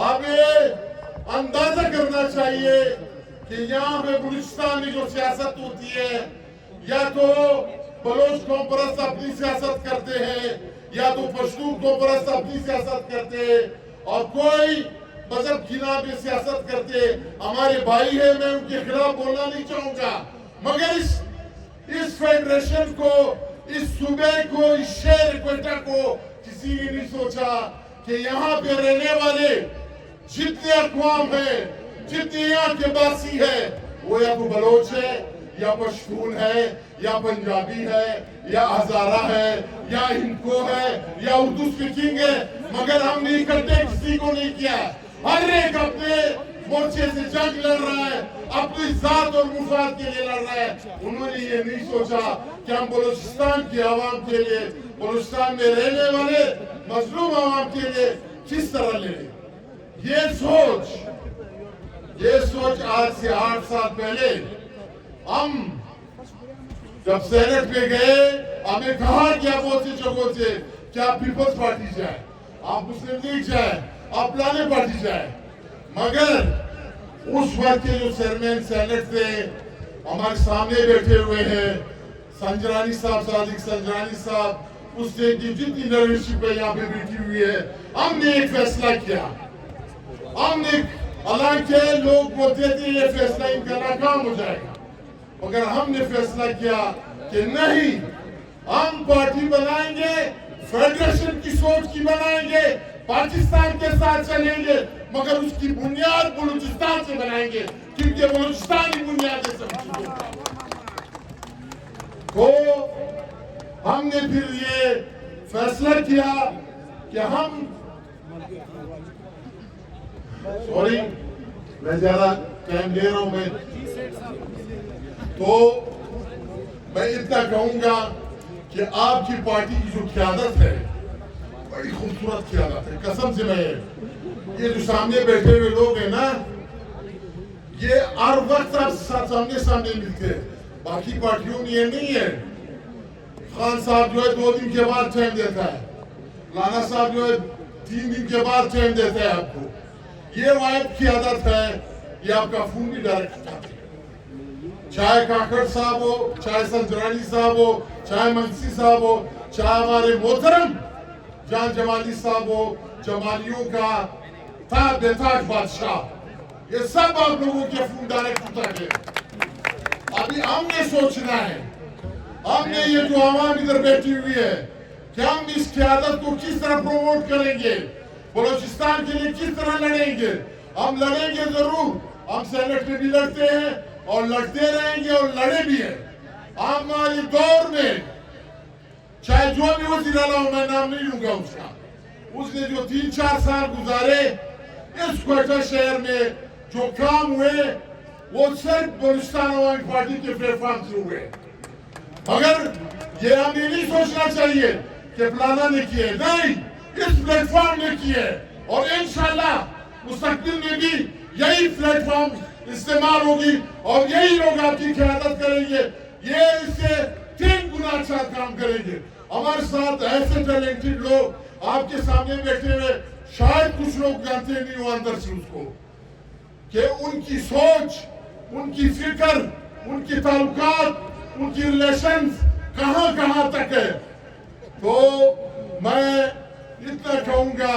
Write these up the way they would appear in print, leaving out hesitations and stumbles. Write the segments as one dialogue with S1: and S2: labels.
S1: اب یہ اندازہ کرنا چاہیے کہ یہاں پہ بلوچستان میں جو سیاست ہوتی ہے یا تو بلوچ قوم پرست اپنی سیاست کرتے ہیں یا تو پشتو قوم پرست اپنی سیاست کرتے ہیں اور کوئی مذہب کی نام پہ سیاست کرتے. ہمارے بھائی ہیں, میں ان کے خلاف بولنا نہیں چاہوں گا, مگر اس فیڈریشن کو, اس صوبے کو, اس شہر کوئٹہ کو کسی نے نہیں سوچا کہ یہاں پہ رہنے والے جتنے اقوام ہیں, جتنے یہاں کے باسی ہیں, وہ یا تو بلوچ ہے یا پشتون ہے یا پنجابی ہے یا ہزارہ ہے یا ہندکو ہے یا اردو سپیکنگ ہے, مگر ہم نے اکٹھے کسی کو نہیں کیا. ہر ایک اپنے مورچے سے جنگ لڑ رہا ہے, اپنی ذات اور مفاد کے لیے لڑ رہا ہے. انہوں نے یہ نہیں سوچا کہ ہم بلوچستان کی عوام کے لیے, بلوچستان میں رہنے والے مظلوم عوام کے لیے کس طرح لڑیں. یہ سوچ آج سے 8 سال پہلے ہم جب سینٹ پہ گئے, ہمیں کہا کیا بہت سی جگہوں سے کیا پیپلز پارٹی جائے, آپ مسلم لیگ جائے, آپ پلانے پارٹی جائے, مگر اس وقت کے جو چیئرمین سینٹ تھے ہمارے سامنے بیٹھے ہوئے ہیں, سنجرانی صاحب, صادق سنجرانی صاحب, اس سے جتنی لیڈرشپ ہے یہاں پہ بیٹھی ہوئی ہے, ہم نے ایک فیصلہ کیا. ہم نے, حالانکہ لوگ بولتے تھے یہ فیصلہ ان کا ناکام ہو جائے گا, مگر ہم نے فیصلہ کیا کہ نہیں, ہم پارٹی بنائیں گے, فیڈریشن کی سوچ کی بنائیں گے, پاکستان کے ساتھ چلیں گے, مگر اس کی بنیاد بلوچستان سے بنائیں گے, کیونکہ بلوچستانی بنیاد ہے سب چیزوں کا. تو ہم نے پھر یہ فیصلہ کیا کہ ہم, سوری میں زیادہ ٹائم دے رہا ہوں, میں اتنا کہوں گا کہ آپ کی پارٹی کی جو قیادت ہے بڑی خوبصورت قیادت ہے, قسم سے. میں یہ جو سامنے بیٹھے ہوئے لوگ ہیں نا, یہ ہر وقت آپ سامنے ملتے ہیں, باقی پارٹیوں میں یہ نہیں ہے. خان صاحب جو ہے 2 دن کے بعد ٹائم دیتا ہے, رانا صاحب جو ہے 3 دن کے بعد ٹائم دیتا ہے آپ کو. یہ واحد قیادت ہے, یہ آپ کا فون بھی ڈائریکٹ اٹھاتے ہیں, چاہے کاکڑ صاحب ہو, چاہے سنجرانی صاحب ہو, چاہے منسی صاحب ہو, چاہے ہمارے محترم جان جمالی صاحب ہو, جمالیوں کا تاج بے تاج بادشاہ, یہ سب آپ لوگوں کے فون ڈائریکٹ اٹھاتے ہیں. ابھی ہم نے سوچنا ہے, ہم نے یہ جو عوام ادھر بیٹھی ہوئی ہے, کہ ہم اس قیادت کو کس طرح پروموٹ کریں گے, بلوچستان کے لیے کس طرح لڑیں گے. ہم لڑیں گے ضرور, ہم سینٹ میں بھی لڑتے ہیں اور لڑتے رہیں گے اور لڑے بھی ہیں. ہمارے دور میں چاہے جو بھی وزیر اعلیٰ ہو, میں نام نہیں لوں گا اس کا, اس نے جو 3-4 سال گزارے اس کوئٹہ شہر میں, جو کام ہوئے وہ صرف بلوچستان عوامی پارٹی کے پلیٹ فارم سے ہوئے. مگر یہ ہمیں نہیں سوچنا چاہیے کہ فلانا نے کیے, نہیں, اس پلیٹ فارم نے کیے, اور انشاءاللہ مستقبل میں بھی یہی پلیٹ فارم استعمال ہوگی اور یہی لوگ آپ کی قیادت کریں گے. یہ اس سے 3 گنا اچھا کام کریں گے. ہمارے ساتھ ایسے ٹیلنٹڈ لوگ آپ کے سامنے بیٹھے ہوئے, شاید کچھ لوگ جانتے نہیں ہو اندر سے اس کو, کہ ان کی سوچ, ان کی فکر, ان کی تعلقات, ان کی ریلیشنز کہاں تک ہے. تو میں اتنا کہوں گا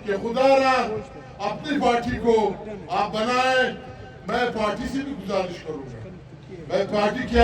S1: کہ خدا را اپنی پارٹی کو آپ بنائیں. میں پارٹی سے بھی گزارش کروں گا, میں پارٹی کی